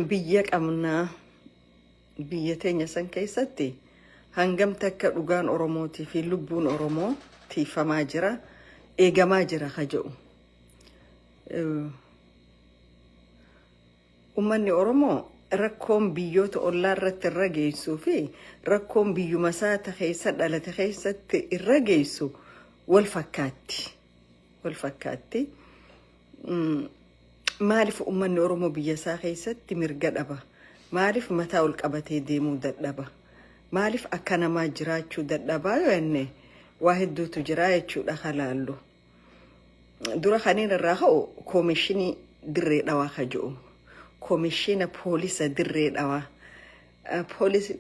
biyya qabnaa biyya teenya san keessatti hangam takka dhugaan Oromootii fi lubbuun Oromoo tiifamaa jira eegamaa jira jedhu ummanni Oromoo rakkoon biyyoota ollaa irratti irra geessuu fi rakkoon biyyuma isaata keessa dhalate keessatti irra geessu wal fakkaatti maaliif ummanni Oromoo biyya isaa keessatti mirga dhaba maaliif mataa ol qabatee deemuu dadhaba maaliif akka namaa jiraachuu dadhabaa yoo enne waa hedduutu jira jechuudha halaallu dura kaniin irraa hoo koomishinii dirree dhawaa kaje'u komishina polisa dirree dhawaa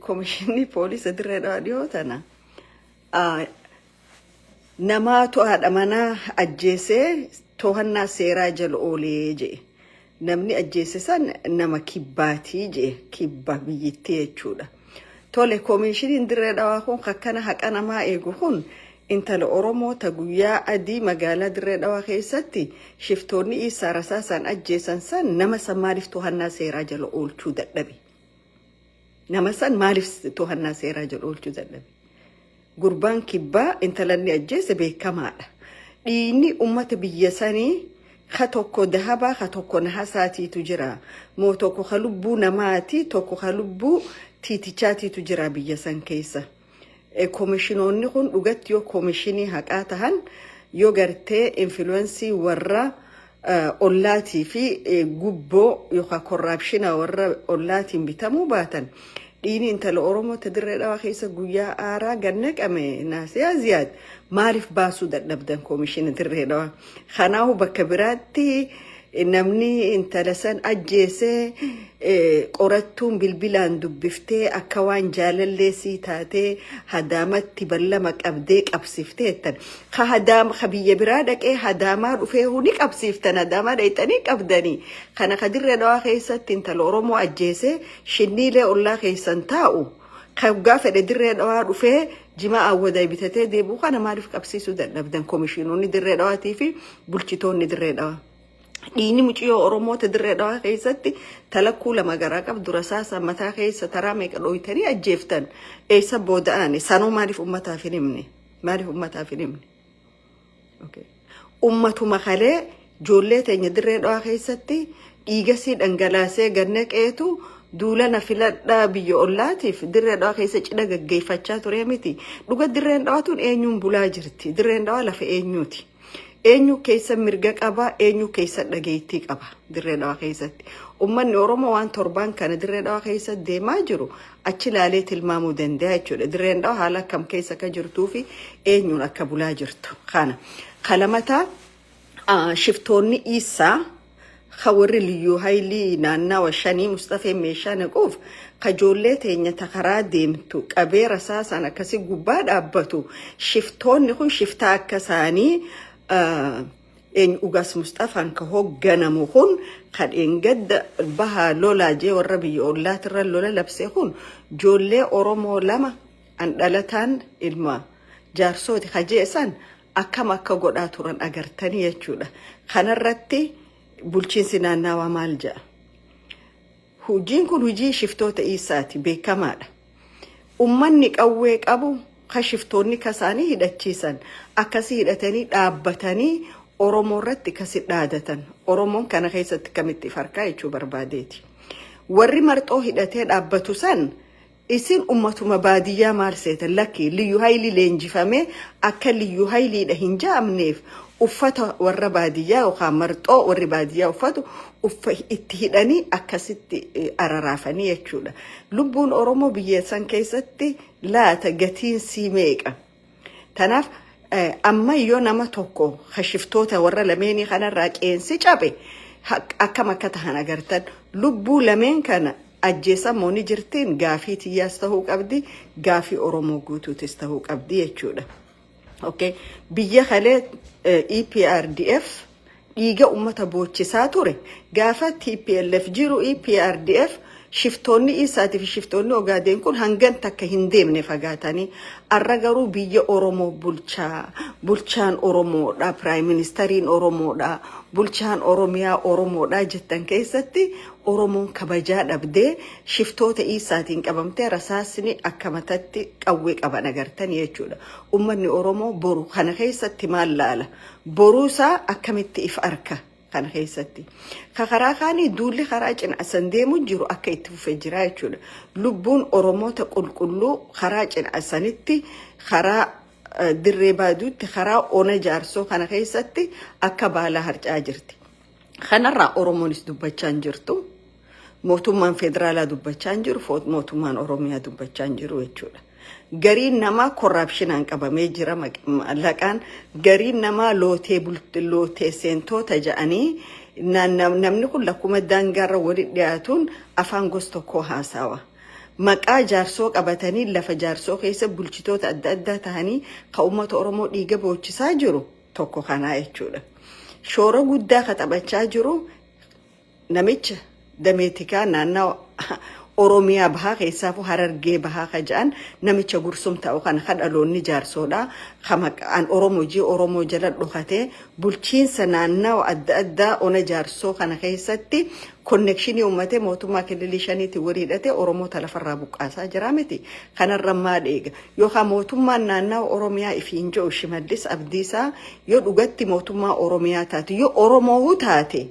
komishinii polisa dirree dhawaa dhiyootana namaatu haadha manaa ajjeesee to'annaa seeraa jala oolee jedhe namni ajjeese san nama kibbaatii jedhe kibba biyyittii jechuudha tole komishiniin dirree dhawaa kun akkana haqa namaa eegu kun intala Oromoo ta guyyaa adii magaalaa dirree dhawaa keessatti shiftoonni isaa rasaasan ajjeesan san nama san maaliif to'annaa seeraa jala oolchuu dadhabe nama san maaliif to'annaa seeraa jala oolchuu dadhabe gurbaan kibbaa intalanni ajjeese beekamaadha dhiinni ummata biyya sanii ka tokko dahabaa ka tokko nahasaatiitu jira moo tokko ka lubbuu namaati tokko ka lubbuu tiitichaatiitu jira biyya san keessa komishinoonni kun dhugatti yoo komishinii haqaa tahan yoo gartee influensii warra ollaatii fi gubboo yookaan korraapshina warra ollaatiin bitamuu baatan dhiini intala Oromoo ta dirree dhawaa keessa guyyaa aaraa gannaqame naasiyaa ziyaad maaliif baasuu dadhabdan komishina dirree dhawaa kanaahu bakka biraatti namni intala san ajjeesee qorattuun bilbilaan dubbiftee akka waan jaalallee sii taatee hadaamatti ballama qabdee qabsifteettan ka hadaama ka biyya biraa dhaqee hadaamaa dhufee huni qabsiftan hadaamaa dhayxanii qabdanii kana ka dirree dhawaa keessatti intala Oromoo ajjeesee shinniilee ollaa keessan taa'u ka gaafadhe dirree dhawaa dhufee jimaa awwadaa bitatee deebi'u kana maaliif qabsiisuu dadhabdan komishinoonni dirree dhawaatii fi bulchitoonni dirree dhawaa dhiini muciyoo Oromoo ta dirree dhawaa keessatti talakkuu lama garaa qabdu rasaasa mataa keessa taraa meeqa dhooytanii ajjeeftan eessa booda'ani sanuu maaliif ummataaf hin himne ummatuma kalee joollee teenya dirree dhawaa keessatti dhiigasii dhangalaasee gannaqeetu duulana filadhaa biyya ollaatiif dirree dhawaa keessa cidha gaggeeffachaa ture miti dhuga dirreen dhawaatuun eenyuun bulaa jirti dirreen dhawaa lafa eenyuuti eenyu keessa mirga qaba eenyu keessa dhageettii qaba dirree dhawaa keessatti ummanni Oromoo waan torbaan kana dirree dhawaa keessa deemaa jiru achi laalee tilmaamuu danda'a jechuudha dirreen dhawaa haala akkam keessa ka jirtuu fi eenyuun akka bulaa jirtu kana kalamataa shiftoonni isaa warri liyyuu haayilii naannawa shanii Mustafee meeshaa naquuf kajoollee teenya takaraa deemtu qabee rasaasaan akkasii gubbaa dhaabbatu shiftoonni kun shiftaa akka isaanii ugas Mustafaan ka hogganamu kun kadheen gadda bahaa lolaa jee warra biyya ollaatirra lola labsee kun joollee Oromoo lama an dhalataan ilma jaarsooti kajeessan akkam akka godhaa turan agartanii jechuudha kanarratti bulchiinsi naannawaa maal ja'a hojiin kun hojii shiftoota isaati beekamaadha ummanni qawwee qabu ka shiftoonni kasaanii hidhachiisan akkasii hidhatanii dhaabbatanii Oromoo irratti kasi dhaadatan Oromoon kana keessatti kamitti farkaa jechuu barbaadeeti warri marxoo hidhatee dhaabbatu san isin ummatuma baadiyyaa maal seetan lakki liyyuu haayilii leenjifame akka liyyuu haayiliidha hin jaamneef uffata warra baadiyyaa yookaan marxoo warri baadiyyaa uffatu itti hidhanii akkasitti araraafanii jechuudha lubbuun Oromoo biyya san keessatti laata gatiin sii meeqa tanaaf amma yoo nama tokko shiftoota warra lameenii kanarraa qeensi cabe akkam akka tahan agartan lubbuu lameen kana ajjeesamoo ni jirtiin gaafii tiyyaas tahuu qabdi gaafii Oromoo guutuutis tahuu qabdi jechuudha biyya kalee EPRDF dhiiga ummata boochisaa ture gaafa TPLF jiru EPRDF Shiftoonni isaati fi shiftoonni ogaadeen kun hangan takka hin deemne fagaatanii arra garuu biyya Oromoo bulchaan Oromoodha, Prime Ministeriin Oromoodha, bulchaan Oromiyaa Oromoodha jettan keessatti Oromoon kabajaa dhabdee shiftoota isaatiin qabamtee rasaasni akka matatti qawwee qaban agartanii jechuudha. Uummanni Oromoo boru kana keessatti maal laala? Boruusaa akkamitti if arka? Kana keessatti karaa kaanii duulli karaa cinaasan deemu jiru akka itti fufee jira jechuudha. Lubbuun Oromoota qulqulluu karaa cinaasanitti karaa dirree baaduutti karaa ona jaarsoo kana keessatti akka baalaa harcaa jirti. Kanarraa Oromoonis dubbachaa jirtu, mootummaan federaalaa dubbachaa jiru, mootummaan Oromiyaa dubbachaa jiru jechuudha. Gariin nama korrapshinaan qabamee jira maqaan, gariin nama lootee seentoota ja'anii namni kun lakkuma daangaarra walitti dhiyaatuun afaan gosa tokkoo haasawa. Maqaa jaarsoo qabatanii lafa jaarsoo keessa bulchitoota adda addaa ta'anii kan uummata Oromoo dhiiga boochisaa jiru tokko kanaa jechuudha. Shoora guddaa katabachaa jiru namicha dameetikaa naannoo Oromiyaa bahaa keessaafu Harargee bahaa kajaan namicha gursum ta'u kana kadhaloonni jaarsoodha. Kan Oromoo jala dhokatee bulchiinsa naannoo adda addaa ona jaarsoo kana keessatti konnekshinii uummatee mootummaa kililii shaniitti waliidhatee Oromoota lafarraa buqqaasaa jira miti. Kanarra maal eega? Yookaan mootummaan naannoo Oromiyaa ifiin jiru Shimallis Abdiisaa yoo dhugatti mootummaa Oromiyaa taate, yoo Oromoo taate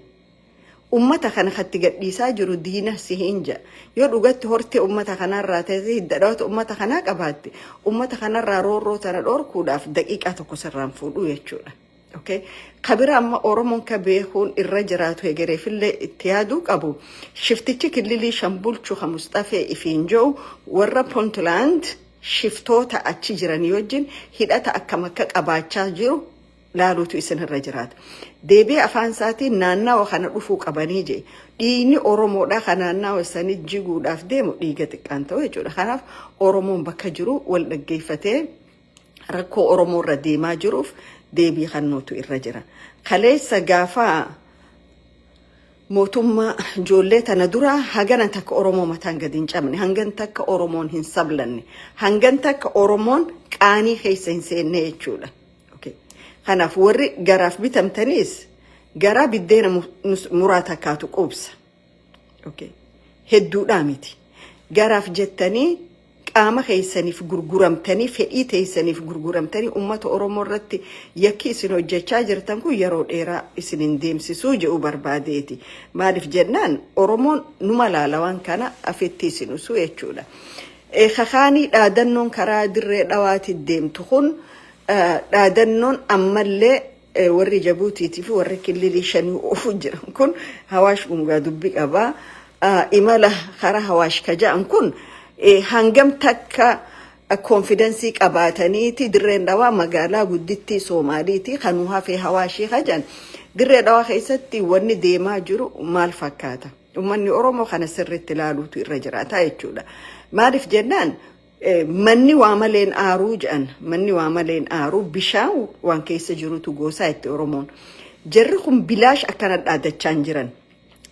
ummata kana khatti gadhiisaa jiru diina si hinja. Yoo dhugatti hortee ummata kanarraa ta'ee hiddaadhaatu ummata kanaa qabaatte ummata kanarraa roorroo tana dhorkuudhaaf daqiiqaa tokko sirraan fuudhuu jechuudha. Okay? Kabira amma Oromoon ka beekuun irra jiraatu hegereefillee itti yaaduu qabu. Shiftichi kililii shan bulchu ka Mustafee ifiin jiru warra Puntland shiftoota achi jiran wajjin hidhata akkam akka qabaachaa jiru laaluutu isinirra jiraata. Deebii afaan isaatiin naannawa kana dhufuu qabanii je. Dhiigni Oromoodha kan naannawa sanii jiguudhaaf deemu dhiiga xiqqaan ta'u jechuudha. Kanaaf Oromoon bakka jiru wal dhaggeeffatee rakkoo Oromoo irra deemaa jiruuf deebii kannootu irra jira. Kaleessa gaafa mootummaa ijoollee tana dura hagana takka Oromoo mataan gadi hin cabne, hangan takka Oromoon hin sablanne, hangan takka Oromoon qaanii keessa hin seenne jechuudha. Kanaaf warri garaaf bitamtanis garaa biddeena muraa takkaatu qubsa. Hedduudhaa miti. Garaaf jettanii qaama keessaniif gurguramtanii fedhii teessaniif gurguramtanii uummata Oromoo irratti yakki isin hojjechaa jirtan kun yeroo dheeraa isin hin deemsisuu jedhu barbaadeeti. Maaliif jennaan Oromoon numa laalawaan kana afetti isin usuu jechuudha. Kakaanii dhaadannoon karaa dirree dhawaatti deemtu kun dhaadannoon ammallee warri Jabuutiitii fi warri kililii shanii ofu jiran kun Hawaash gungaa dubbii qabaa. Imala karaa Hawaash kaja'an kun hangam takka konfidensii qabaataniiti dirreen dhawaa magaalaa guddittii Soomaaliitii kanuu hafee Hawaashii kajan dirree dhawaa keessatti wanni deemaa jiru maal fakkaata? Uummanni Oromoo kana sirriitti ilaaluutu irra jiraata jechuudha. Maaliif jennaan manni waa maleen aaruu jedhan, manni waa maleen aaruu bishaan waan keessa jirutu goosaa itti Oromoon. Jarri kun bilaash akkana dhaadachaa jiran.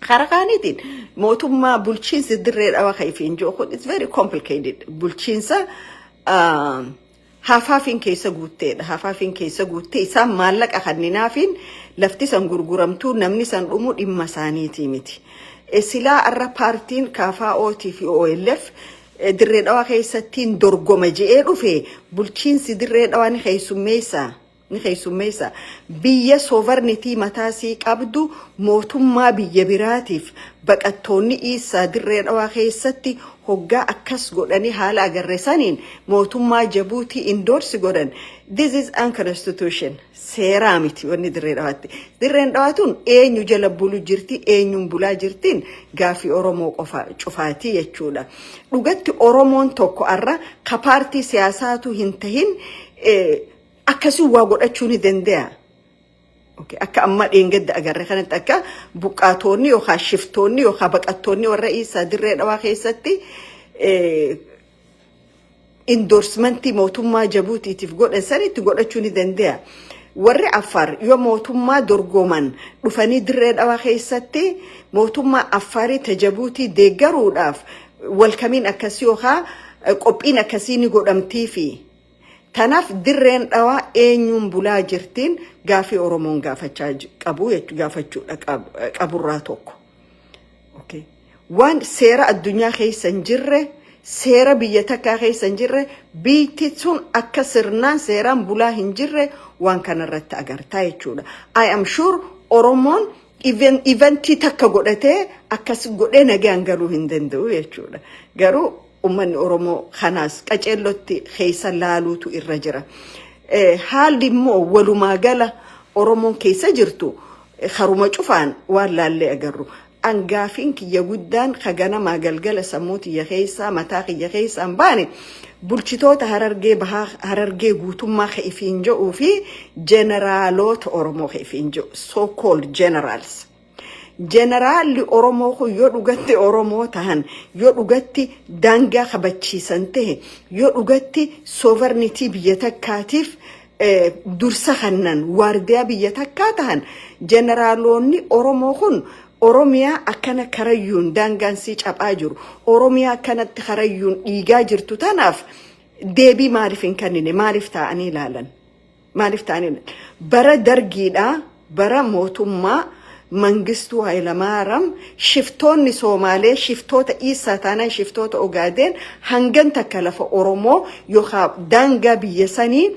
Harakaaniitiin mootummaa bulchiinsi dirree dhawaa kaifiin jiru kun it's very complicated. Bulchiinsa hafaafin keessa guutteedha. Hafaafin keessa guuttee isaan maallaqa kanninaafin lafti san gurguramtuu namni san dhumu dhimma isaaniitii miti. Silaa arra paartiin KFO'tii fi OLF dirree dhawaa keessattiin dorgoma je'ee dhufe bulchiinsi dirree dhawaa ni keessummeessa biyya sovereignty mataasii qabdu mootummaa biyya biraatiif baqattoonni isaa dirree dhawaa keessatti hoggaa akkas godhanii haala agarreessaniin mootummaa Jabuutii endorse godhan. This is unconstitutional. Seeraa miti wanni dirree dhawaatti. Dirreen dhawaatuun eenyu jala bulu jirti, eenyuun bulaa jirtiin gaafii Oromoo qofa cufaatii jechuudha. Dhugatti Oromoon tokko arra ka paartii siyaasaatu hin tahin akkasii waa godhachuu ni danda'a. Akka amma dheengadda agarre kanatti akka buqqaatonni yookaan shiftoonni yookaan baqattoonni warra isaa dirree dhawaa keessatti endorsementii mootummaa Jabuutiitiif godhan sanitti godhachuu ni danda'a. warri Affaar yoo mootummaa dorgoman dhufanii dirree dhawaa keessatti mootummaa Affaarii tajabuutii deeggaruudhaaf walkamiin akkasii yookaan qophiin akkasii ni godhamtii fi tanaaf dirreen dhawaa eenyuun bulaa jirtiin gaafii Oromoon gaafachaa qabu gaafachuudha qaburraa tokko. Okay. Waan seera addunyaa keessa hin jirre seera biyya takkaa keessa hin jirre biitti sun akka sirnaan seeraan bulaa hin jirre waan kanarratti agartaa jechuudha. I am sure Oromoon eventii takka godhatee akkas godhee nagaan galuu hin danda'u jechuudha. Garuu ummanni Oromoo kanaas qaceellotti keessa laaluutu irra jira. Haalli immoo walumaa gala Oromoon keessa jirtu haruma cufaan waan laallee agarru. Angaafin kiyya guddaan kaganamaa galgala sammuu tiyya keessaa mataa kiyya keessaan baane bulchitoota Harargee guutummaa kaifiin jedhuu fi generaalota Oromoo kaifiin jedhu so called generals. Generaalli Oromoo kun yoo dhugatti Oromoo tahan yoo dhugatti daangaa kabachiisan ta'e yoo dhugatti sovereignty biyya takkaatiif dursa kannan waardiyaa biyya takkaa tahan generaalonni Oromoo kun Oromiyaa akkana karayyuun daangaansi cabaa jiru Oromiyaa akkanatti karayyuun dhiigaa jirtu tanaaf deebii maaliif hin kennine maaliif ta'anii ilaalan bara dargiidhaa bara mootummaa Mangistuu Hayilamaariyaam shiftoonni Somaalee shiftoota Isaa taanaan shiftoota Ogaadeen hangan takka lafa Oromoo yookaan daangaa biyya sanii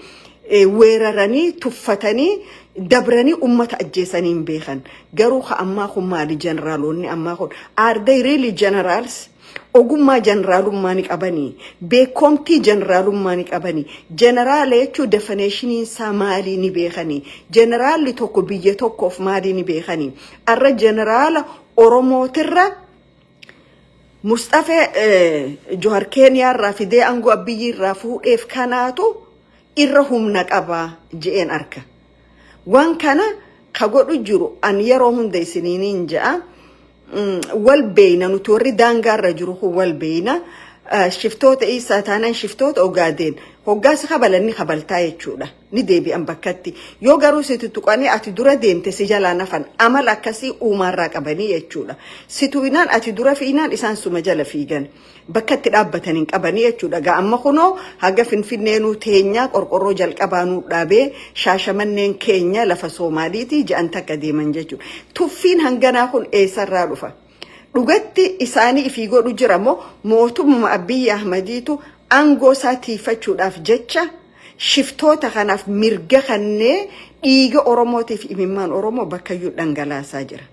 weeraranii tuffatanii dabranii ummata ajjeesaniin beekan garuu ammaa kun maali generaalonni ammaa kun are they really generals ogummaa generaalummaa ni qabanii beekomtii generaalummaa ni qabanii generaala jechuun definitioniin isaa maali ni beekanii generaalli tokko biyya tokkoof maali ni beekanii arra generaala Oromootirra Mustafa Johar Keeniyaarraa fidee aangoo Abiyyiirraa fuudheef kanaatu irra humna qabaa je'een arka. Waan kana ka godhu jiru an yeroo hunda isiniin ja'a wal beeyna nuti warri daangaarra jiru wal beeyna shiftoota Isaa taanaan shiftoota Ogaadeen hoggaasa kabalanni kabaltaa jechuudha ni deebi'an bakkatti yoo garuu sitti tuqanii ati dura deemte si jalaa nafan amal akkasii uumaarraa qabanii jechuudha situinaan ati dura fiinaan isaan suma jala fiigan bakkatti dhaabbatanii qabanii jechuudha gaa amma kunoo haga Finfinneenuu teenyaa qorqorroo jalqabaanuu dhaabee Shaashamanneen keenya lafa Soomaaliitii ja'an takka deeman jechuudha tuffiin hanganaa kun eessarraa dhufa dhugatti isaanii ifii godhu jira moo mootummaa Abiyyi Ahmadiitu aangoo isaa tiifachuudhaaf jecha shiftoota kanaaf mirga kannee dhiiga Oromootiif imimmaan Oromoo bakkayyuu dhangalaasaa jira.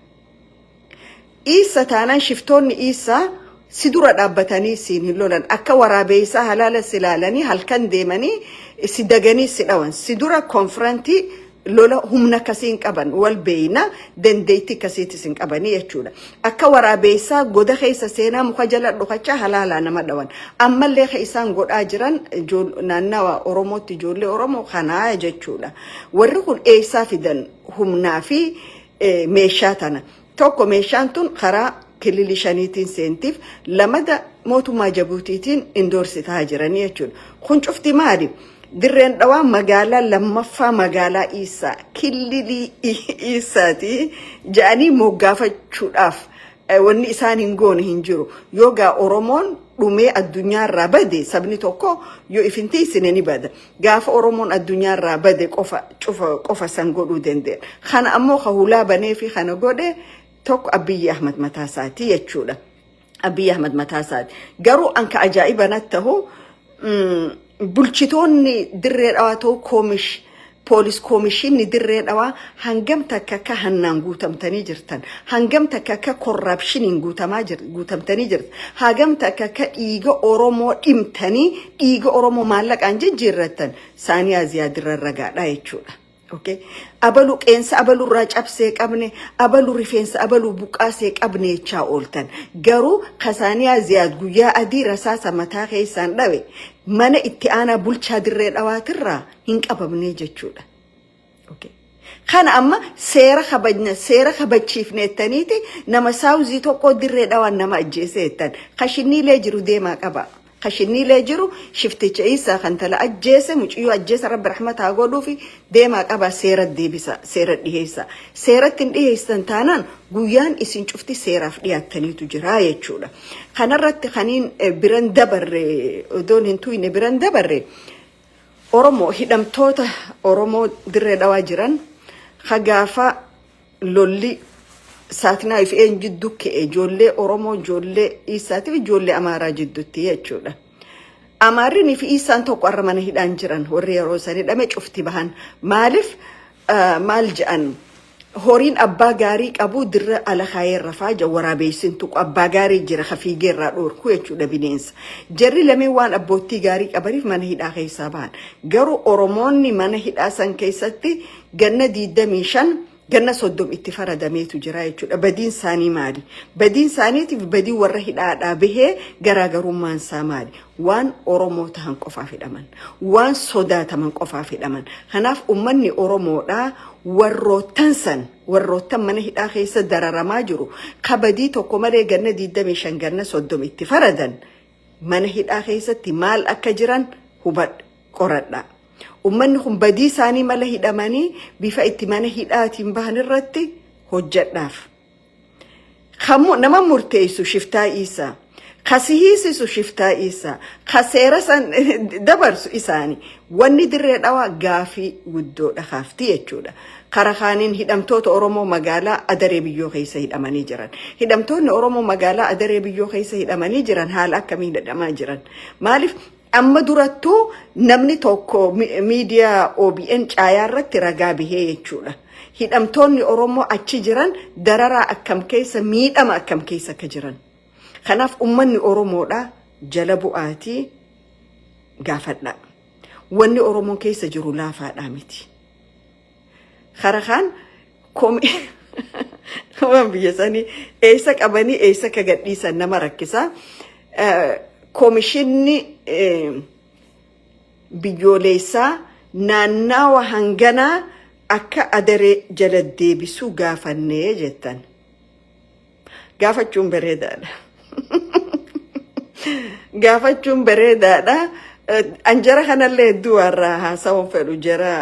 Isaa taanaan shiftoonni Isaa si dura dhaabbatanii siin hin lolan akka waraabeessaa halaala silaalanii halkan deemanii si daganii si dhawan si dura konfrantii lola humna kasiin qaban wal beeyna dandeetti kasiitis hin qabanii jechuudha akka waraabeessaa goda keessa seenaa muka jala dhokachaa halaalaa nama dhawan ammallee isaan godhaa jiran naannawa Oromootti ijoollee Oromoo kanaa jechuudha warri kun eessaa fidan humnaa fi meeshaa tana tokko meeshaan tun karaa kilili shaniitiin seentiif lamada mootummaa Jabuutiitiin indorsitaa jiranii jechuudha kun cufti maali dirreen dhawaa magaalaa lammaffaa magaalaa Isaa kilili Isaati jaanii moggaafachuudhaaf wanni isaan hin goone hin jiru yoogaa Oromoon dhumee addunyaarraa bade sabni tokko yoo ifintii isineni bada gaafa Oromoon addunyaarraa bade qofa san godhuu dandeenya kana ammoo kahulaa banee fi kana godhe tokko Abiyyi Ahmad mataasaati jechuudha Abiyyi Ahmad mataasaati garuu anka ajaa'iba nattahu bulchitoonni dirree dhawaa ta'u poolis koomishinni dirree dhawaa hangam takka akka hannaan guutamtanii jirtan hangam takka akka korrapshiniin guutamtanii jirtan hangam takka akka dhiiga Oromoo dhimtanii dhiiga Oromoo maallaqaan jijjiirrattan Saaniyaa Ziyaadirra ragaadha jechuudha. Okay. Abalu qeensa abalu raacabsee qabne abalu rifeensa abalu buqaasee qabne jechaa ooltan garuu Saaniyaa Ziyaad guyyaa adii rasaasa mataa keessaan dhawe mana itti aanaa bulchaa dirree dhawaatirraa hin qabamne jechuudha. Okay. Kana amma seera kabachiifneettaniiti nama saawuzii tokko dirree dhawaan nama ajjeeseettan kashinniilee jiru deemaa qaba خشني لجرو شفت عيسى خنت لا أجيس مجيو أجيس رب رحمة أقوله في ديما أبا سيرة دي بسا سيرة ديهيسا سيرة ديهيسا تانان قويان إسين شفتي سيرة فليات تاني تجراية شولا خنرت خنين بران دبر دون هنتوين بران دبر أورمو هدم توتا أورمو در دواجران خجافة لولي ساتنا في إن جدك جولة أورمو جولة إيساتي في جولة أمارا جدتي يجولا أمارني في إيسان تقرر من هيدان جران وري روساني دمج افتبهان مالف مالجأن هورين أبا غاريك أبو در على خير رفاجة ورابيسين توك أبا غاري جرى خفي جرى رور كويتشو دبينينس جري لمي وان أبوتي غاريك أبريف من هيدا خيسابان جرو أورموني من هيدا سان كيستي جنة دي دميشان جنة صدوم اتفار دميتو جرايتشو بدين ساني مالي بدين سانيتي في بدي ورهيد به جراجرو مان سامالي وان أورمو تهان قفا في الأمان وان صدات من قفا في الأمان هناف أمني أورمو دا warroottansan warroottan mana hidhaa keessa dararamaa jiru kabadii tokko malee ganna 25 ganna 30 itti faradan mana hidhaa keessatti maal akka jiran hubadhu qoradha ummanni kun badii isaanii mala hidhamanii bifa itti mana hidhaatiin bahan irratti hojjedhaaf khammu nama murteessu shiftaa isaa khasihiisisu shiftaa isaa khaseera san dabarsu isaani wanni dirree dhawa gaafii guddoodha kaafti jechuudha karakhaaniin hidhamtoota Oromoo magaalaa Adaree biyyoo keessa hidhamanii jiran hidhamtoonni Oromoo magaalaa Adaree biyyoo keessa hidhamanii jiran haala akkamiin hidhamaa jiran maaliif amma durattuu namni tokko miidiyaa OBN caayaa irratti ragaa bihee jechuudha hidhamtoonni Oromoo achi jiran dararaa akkam keessa miidhama akkam keessa akka jiran kanaaf ummanni Oromoodha jala bu'aatii gaafadha wanni Oromoo keessa jiru laafaadha miti kharakhaan komi waan biyyasanii eessa qabanii eessa ka gadhiisan nama rakkisa komishinni biyyoolessaa naannawa hanganaa akka Adaree jala deebisuu gaafannee jettan gaafachuun bareedaadha gaafachuun bareedaadha anjara kanallee hedduu warraa haasawuun fedhu jara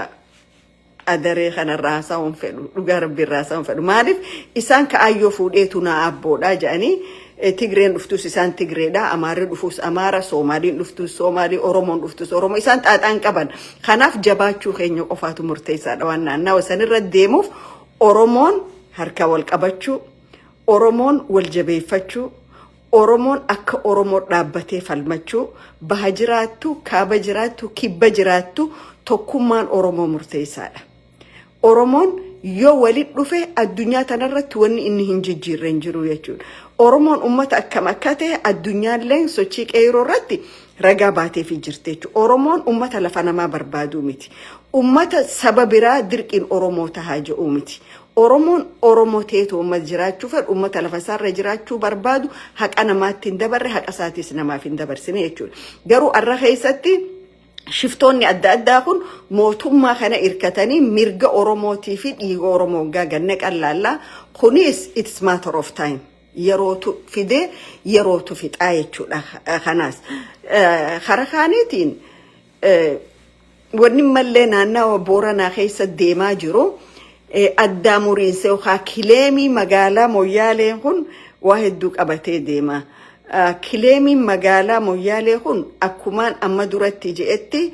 Adaree kanarraa haasawuun fedhu dhugaa rabbiirraa haasawuun fedhu maaliif isaan ka'ayyoo fuudheetu naa abboodha jedhanii Tigreen dhuftus isaan Tigreedha Amaarri dhufus Amaara Soomaaliin dhuftus Soomaalii Oromoon dhuftus Oromoo isaan xaaxaan qaban kanaaf jabaachuu keenya qofaatu murteessaadha waan naannawa sanirra deemuuf Oromoon harka wal qabachuu Oromoon wal jabeeffachuu Oromoon akka Oromoo dhaabbatee falmachuu baha jiraattu kaaba jiraattu kibba jiraattu tokkummaan Oromoo murteessaadha Oromoon yoo walit dhufe addunyaa tanarratti wanni inni hin jijjiirren jiru jechuudha Oromoon ummata akkam akka ta'e addunyaalleen sochii qeeroo irratti ragaa baatee fi jirte jechuudha Oromoon ummata lafa namaa barbaadu miti ummata saba biraa dirqiin Oromoo tahaa jedhu miti Oromoon Oromoo teetu ummata jiraachuu fedhu ummata lafa isaarra jiraachuu barbaadu haqa namaatti hin dabarre haqa isaatis namaaf hin dabarsine jechuudha garuu arra keessatti shiftoonni adda addaa kun mootummaa kana irkatanii mirga Oromootii fi dhiiga Oromoo ganne qallaallaa kunis it's matter of time yerootu fide yerootu fixaa jechuudha kanaas harakhaaniitiin wanni mallee naannawa Booranaa keessa deemaa jiru addaa muriinsa yookaan kileemii magaalaa Moyyaalee kun waa hedduu qabatee deema kileemii magaalaa Moyyaalee kun akkumaan amma duratti je'etti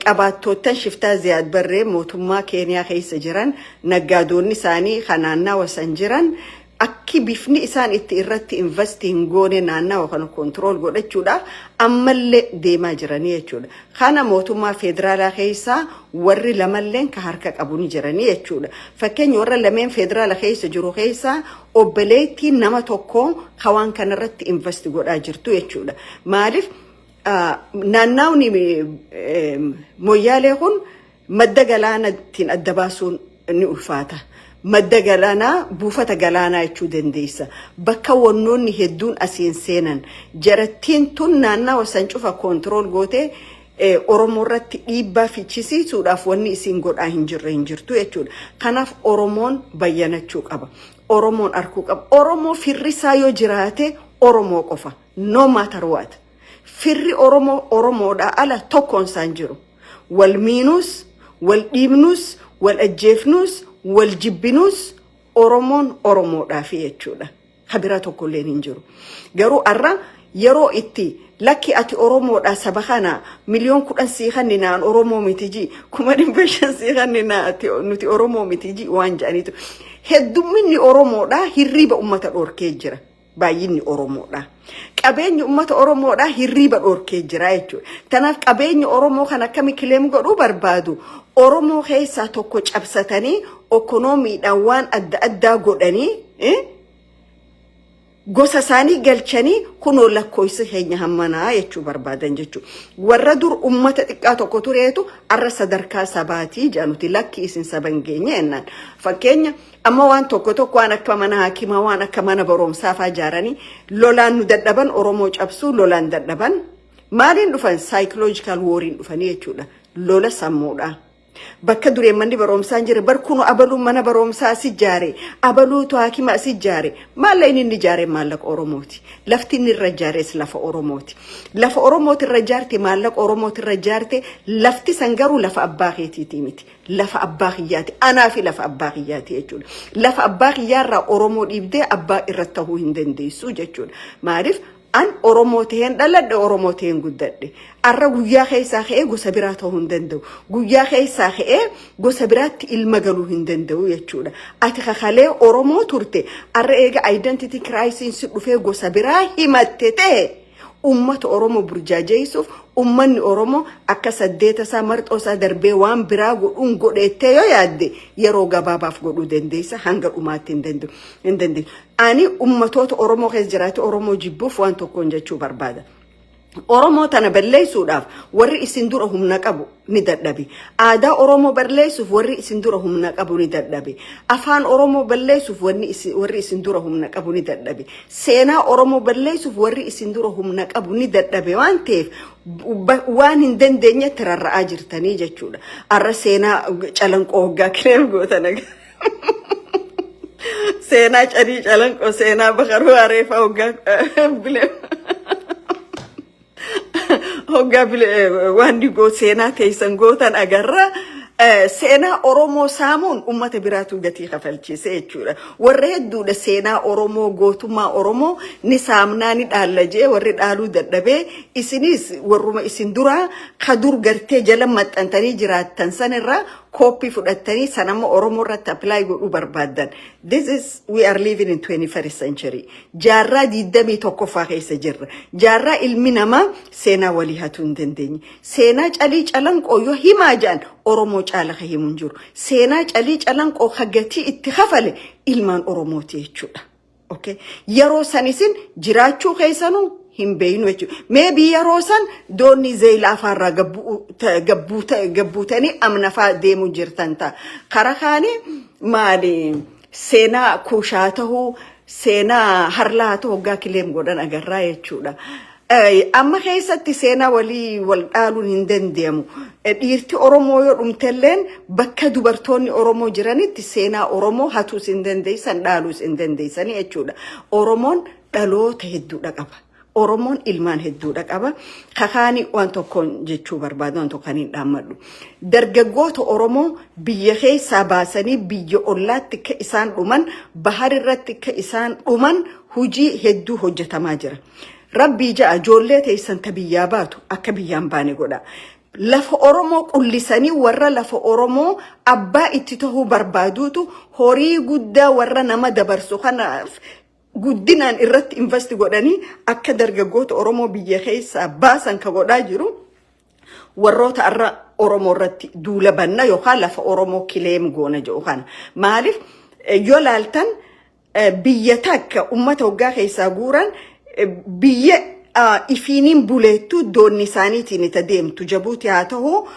qabaattoottan shiftaa Ziyaad Barree mootummaa Keeniyaa keessa jiran naggaadoonni isaanii kanaannawa san jiran akki bifni isaan itti irratti investiin goone naannawa kana control godhachuudhaaf ammallee deemaa jiranii jechuudha kana mootummaa federaalaa keessa warri lamalleen ka harka qabu ni jiranii jechuudha fakkeenya warra lameen federaalaa keessa jiru keessa obbaleetti nama tokko hawaan kanarratti invest godhaa jirtu jechuudha maaliif naannawni Moyyaalee kun madda galaanaatiin adda baasuun ni ulfaata madda galaanaa buufata galaanaa jechuu dandeessa bakka wannoonni hedduun asiin seenan jarattiin tun naannawa san cufa control goote Oromoo irratti dhiibbaa fichisiisuudhaaf wanni isiin godhaa hin jirtu jechuudha kanaaf Oromoon bayyanachuu qaba Oromoon arkuu qaba Oromoo firrisaa yoo jiraate Oromoo qofa no matter what firri oromoodha ala tokkoon isaan jiru wal miinus wal dhiibnus wal ajjeefnus wal jibbinus oromoodhaa fi jechuudha habira tokko illee hin jiru garuu arra yeroo itti lakki ati oromoodha saba kana miliyoon 10 siihanni naan oromoo mitiji kuma dimbashan siihanni na ati nuti oromoo mitiji waan jaanitu heddumminni oromoodha hirriba ummata dhorkee jira baay'inni oromoodha qabeenyi ummata oromoodha hirriba dhorkee jira jechuudha tanaaf qabeenyi oromoo kana akkami kileem godhuu barbaadu oromoo keessa tokko cabsatanii ekonomiidhaan waan adda godhanii gosa isaanii galchanii kunoo lakkoofsa keenya hammanaa jechuu barbaadan jechuudha warra dur ummata xiqqaa tokko tureetu arra sadarkaa sabaatii jaanuti lakki isin saban geenye ennaan fakkeenya amma waan tokko waan akka mana hakimaa waan akka mana barumsaa faa jaaranii lolaan nu dadhaban oromoo cabsuu lolaan dadhaban maaliin dhufan psychological warriin dhufanii jechuudha lola sammuudha bakka dureemmanni baromsaan jira barkuno abaluu mana baromsaa si jaare abaluu to hakima si jaare maalla inni jaare maallaq oromooti lafti inni irra jaares lafa oromooti irra jaarte maallaq oromooti irra jaarte lafti sangaru lafa abbaa keetiiti miti lafa abbaa kiyyaati anaa fi lafa abbaa kiyyaati jechuudha lafa abbaa kiyyaarraa oromoo dhiibdee abbaa irra tahuu hin dandeessu jechuudha maaliif an oromoo ta'een dhaladhe oromoo ta'een guddadhe arra guyyaa keessaa ka'ee gosa biraa ta'uu hin danda'u guyyaa keessaa ka'ee gosa biraatti ilma galuu hin danda'u jechuudha ati kakalee oromoo turte arra eega identity crisis dhufee gosa biraa himatte ta'e ummata oromoo burjaajeessuuf ummanni oromoo akka saddeeta isaa marxoo isaa darbee waan biraa godhuun godheettee yoo yaadde yeroo gabaabaaf godhuu dandeessa hanga dhumaatti hin dandeenye ani ummatoota oromoo keessa jiraate oromoo jibbuuf waan tokkoon jechuu barbaada oromoo tana balleessuudhaaf warri isin dura humna qabu ni dadhabe aadaa oromoo balleessuuf warri isin dura humna qabu ni dadhabe afaan oromoo balleessuuf warri isin dura humna qabu ni dadhabe seenaa oromoo balleessuuf warri isin dura humna qabu ni dadhabe waan ta'eef waan hin dandeenye tirarra'aa jirtanii jechuudha arra seenaa calanqoo hoggaa kireem gootan seenaa cadii calanqoo seenaa bakaruu areefa hoggaa bilee hoggaa bilee waan digoo seenaa teessan gootan agarra seenaa oromoo saamuun ummata biraatu gatii kafalchiise jechuudha warra hedduudha seenaa oromoo gootummaa oromoo ni saamnaa ni dhaallajee warri dhaaluu dadhabee isinis warruma isin duraa kadur gartee jala maxxantanii jiraattan sanirraa copy fudhattanii sanama oromoo irratti apply godhuu barbaadan this is we are living in 21st century jaarraa 21ffaa keessa jirra jaarraa ilmi namaa seenaa walii hatuu hin dandeenye seenaa calii calanqoo yoo himaa jaan oromoo caala ka himuun jiru seenaa calii calanqoo hagatii itti kafale ilmaan oromooti jechuudha okay yeroo sanisin jiraachuu keessanuu hin beeynu jechuudha maybe yeroo san doonni zeeyla afaarraa gabbuutanii amnafaa deemuu jirtan ta'a kara kaanii maali seenaa kushaa tahuu seenaa harlaa tahuu hoggaa kileem godhan agarraa jechuudha amma keessatti seenaa walii wal dhaaluun hin dandeemu dhiirti oromoo yoo dhumtelleen bakka dubartoonni oromoo jiranitti seenaa oromoo hatuus hin dandeessan dhaaluus hin dandeessanii jechuudha oromoon dhaloota hedduudha qaba oromoon ilmaan hedduudha qaba kakaani waan tokkoon jechuu barbaadu waan tokkoon hin dhaammadhu dargaggoota oromoo biyya keessaa baasanii biyya ollaatti ka isaan dhuman bahar irratti ka isaan dhuman hujii hedduu hojjetamaa jira rabbii ja'a ijoollee teessan ta biyyaa baatu akka biyyaan baane godha lafa oromoo qullisanii warra lafa oromoo abbaa itti tahuu barbaaduutu horii guddaa warra nama dabarsu kanaaf guddinaan irratti invest godhanii akka dargaggoota oromoo biyya keessaa baasan ka godhaa jiru warroota arra oromoo irratti duula banna yookaan lafa oromoo kileem goona jedhu kana maaliif yoo laaltan biyya takka ummata hoggaa keessaa guuran biyya ifiiniin buleettu doonni isaaniitiin itti deemtu jabuuti haa ta'uu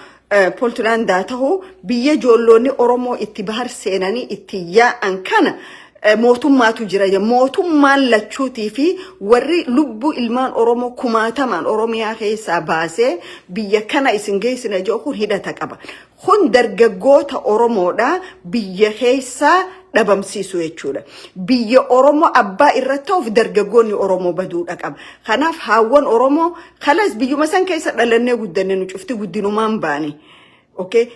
Pooltulaand haa ta'uu biyya joolloonni oromoo itti bahar seenanii itti yaa'an kana mootummaatu jira mootummaan lachuutii fi warri lubbuu ilmaan oromoo kumaatamaan oromiyaa keessaa baasee biyya kana isin geessina jedhu kun hidhata qaba kun dargaggoota oromoodha biyya keessaa dhabamsiisu jechuudha. Biyya Oromoo abbaa irratti of dargaggoonni Oromoo baduudha qaba. Kanaaf haawwan Oromoo kalas biyyuma san keessa dhalannee guddanne nu cufti guddinumaan baane. Okay,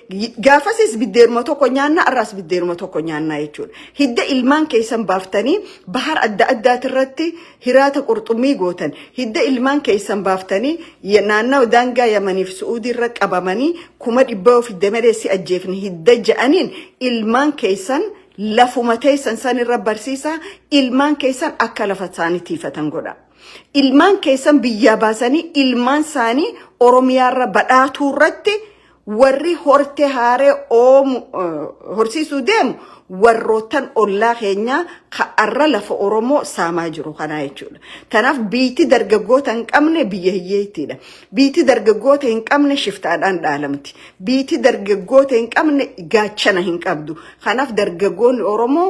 gaafasis biddeeruma tokko nyaanna arras biddeeruma tokko nyaanna jechuudha. Hidda ilmaan keessan baaftanii bahar adda addaatirratti hiraata qurxummii gootan. Hidda ilmaan keessan baaftanii naannoo daangaa Yamaniif Suudiirra qabamanii 100 of hidda madeessi ajjeefni hidda ja'aniin ilmaan keessan lafuma teessan sanirra barsiisa ilmaan keessan akka lafa isaanii tiifatan godha. Ilmaan keessan biyyaa baasanii ilmaan isaanii Oromiyaarra badhaatuurratti warri horte haare horsiisuu deemu warrootan ollaa keenya ka'arra lafa Oromoo saamaa jiru kana jechuudha. Kanaaf biitti dargaggoota hin qabne biyya hiyyeettiidha. Biitti dargaggoota hin qabne shiftaadhaan dhaalamti. Biitti dargaggoota hin qabne gaachana hin qabdu. Kanaaf dargaggoonni Oromoo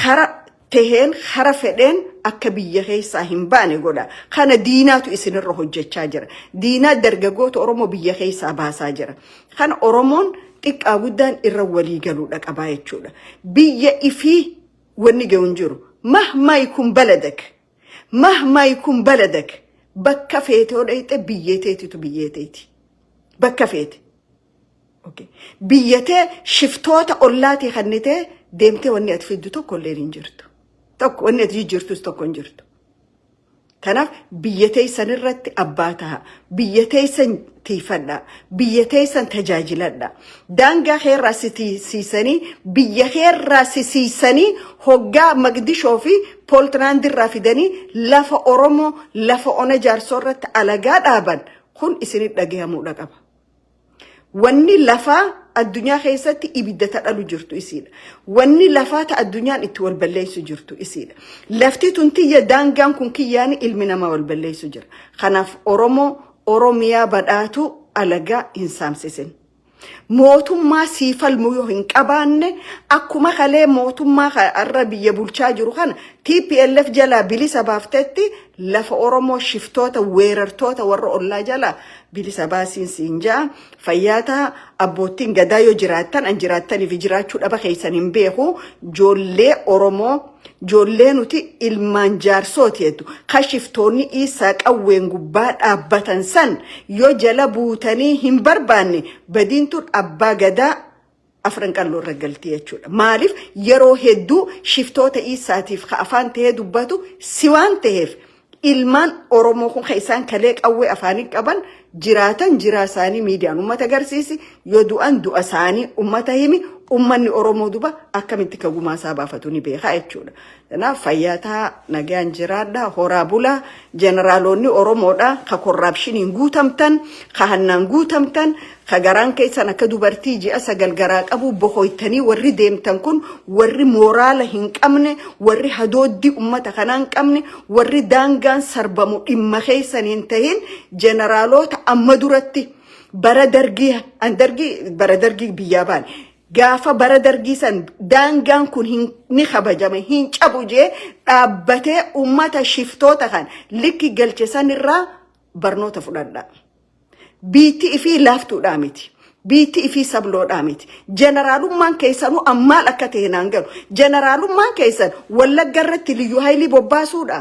hara teheen hara fedheen akka biyya keessaa hin baane godha. Kana diinaatu isinirra hojjechaa jira. Diinaa dargaggoota Oromoo biyya keessaa baasaa jira. Kana Oromoon xiqqaa guddaan irra walii galuudha qabaa jechuudha. Biyya ifii wanni ga'uun jiru. Mahmaa yakun baladak. Mahmaa yakun baladak. Bakka feete hodhayte biyyeeteetitu biyyeeteeti. Bakka feete. Okay. Biyyatee shiftoota ollaatii kannitee deemtee wanni ati fiddu tokko illee hin jirtu. Tokko wanni ati jirtus tokko hin jirtu. Kanaaf biyyatee sanirratti abbaa ta'a. Biyyatee san tiifadha. Biyyatee san tajaajiladha. Daangaa heerraa siisanii biyya heerraa siisanii hoggaa Magdishoo fi Pooltiraandirraa fidanii lafa Oromoo lafa ona jaarsorratti alagaa dhaaban kun isinit dhagahamuudha qaba. Wanni lafaa addunyaa keessatti ibidda ta'alu jirtu isiidha. Wanni lafaa ta addunyaan itti wal balleessu jirtu isiidha. Lafti tuntiyya daangaan kun kiyyaani ilmi namaa wal balleessu jira. Kanaaf Oromiyaa badhaatu alagaa hin saamsisin. Mootummaa siifalmu yoo hin qabaanne akkuma kalee mootummaa arra biyya bulchaa jiru kana TPLF jalaa bilisa baaftetti lafa Oromoo shiftoota weerartoota warra ollaa jalaa bilisa baasiin siinjaa fayyaata abbootiin gadaa yoo jiraattan an jiraattaniif jiraachuu dhaba keessan hin beeku joollee Oromoo joollee nuti ilmaan jaarsooti jedhu kashiftoonni isaa qawween gubbaa dhaabbatan san yoo jala buutanii hin barbaanne badiintun abbaa gadaa afran qalloo irra galti jechuudha. Maaliif yeroo hedduu shiftoota isaatiif ka afaan ta'ee dubbatu si waan ta'eef ilmaan Oromoo kun isaan kalee qawwee afaanii qaban jiraatan jiraasaanii miidiyaan ummata agarsiisi yoo du'an du'a isaanii ummata himi ummanni Oromoo duba akkamitti ka gumaa isaa baafatu ni beekaa jechuudha. Kanaaf fayyaataa nagaan jiraadha horaa bulaa jeneraalonni Oromoodha ka korraapshiniin guutamtan ka hannaan guutamtan ka garaan keessan akka dubartii ji'a 9 garaa qabu bohoytanii warri deemtan kun warri mooraala hin qabne warri hadooddi ummata kanaan qabne warri daangaan sarbamu dhimma keessan hin tahin jeneraalota amma duratti bara dargii biyyaa baane gaafa bara dargii san daangaan kun ni kabajame hin cabu jee dhaabbatee ummata shiftoota kan likki galche sanirraa barnoota fudhadha. Biitti ifii laaftuudha miti. Biitti ifii sabloodhaa miti. Jeneraalummaan keessanuu ammaal akka ta'e naan galu. Jeneraalummaan keessan Wallagga irratti liyyuu haayilii bobbaasuudha.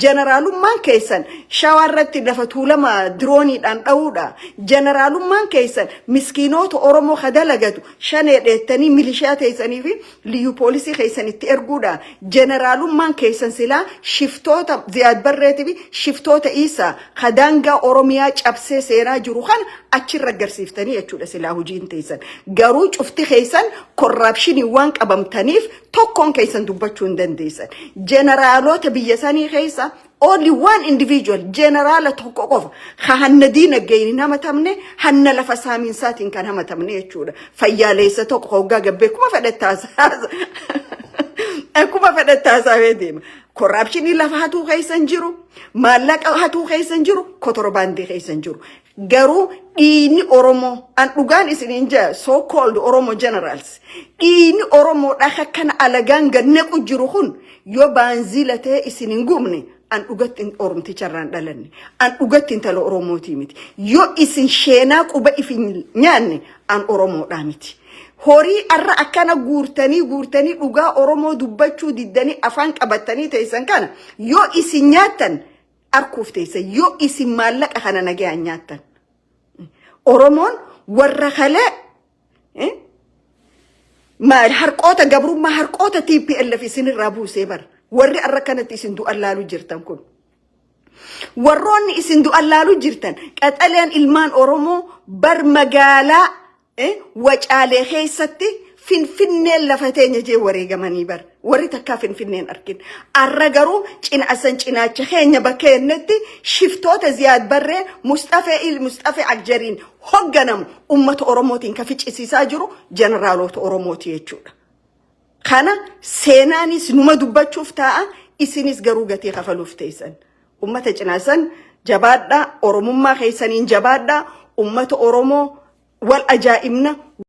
Jeneraalummaan keessan shawaarratti lafa tuulama dirooniidhaan dha'uudha. Jeneraalummaan keessan miskiinoota Oromoo kadalagatu shanee dheettanii milishaa teessanii fi liyyuu poolisii keessanitti erguudha. Jeneraalummaan keessan silaa shiftoota Ziyaad Barreetii fi shiftoota isaa kadaangaa Oromiyaa cabsee seenaa jiru kan achirra agarsiiftanii jechuudha silaa hojiin teessan. Garuu cufti keessan korraapshinii waan qabamtaniif tokkoon keessan dubbachuu hin dandeessan. Jeneraalota biyya sanii keessa only one individual general tokko qofa hanna diinagdeen hamatamne hanna lafa saaminsaatiin kan hamatamne jechuudha. Fayyaaleessa tokko hoggaa gabbee kuma fedhattaasaa deema. Korraapshinii lafa hatuu keessan jiru, maallaqa hatuu keessan jiru, kotorbaandii keessan jiru. Garuu dhiini Oromoo an dhugaan isiniin jaa so called Oromo generals dhiini Oromoo dhaka kana alagaan gannequ jiru kun yoo baanzila ta'e isiniin gumne an dhugattiin Oromticharraan dhalanne an dhugattiin tala Oromooti miti yoo isin sheenaa quba ifin nyaanne an Oromoodhaa miti. horii arra akkana guurtanii dhugaa Oromoo dubbachuu diddanii afaan qabatanii teessan kana yoo isin nyaattan arkuuf teessan yoo isin maallaqa kana nagaan nyaattan Oromoon warra kale maal harqoota gabrummaa harqoota TPLF isinirraa buusee bar warri arra kanatti isin du'an laaluu jirtan kun warroonni isin du'an laaluu jirtan qaxaleen ilmaan Oromoo bar magaalaa wacaalee keessatti finfinneen lafa teenya jee wareegamanii bar warri takkaa finfinneen arkin arra garuu cinaasan cinaacha keenya bakkeennatti shiftoota Ziyaad Barree Mustafaa Agjariin hogganamu ummata Oromootiin ka ficcisiisaa jiru jeneraalota Oromooti jechuudha. Kana seenaanis numa dubbachuuf ta'a isinis garuu gatii kafaluuf teessan ummata cinaasan jabaadhaa Oromummaa keessaniin jabaadhaa ummata Oromoo wal ajaa'ibna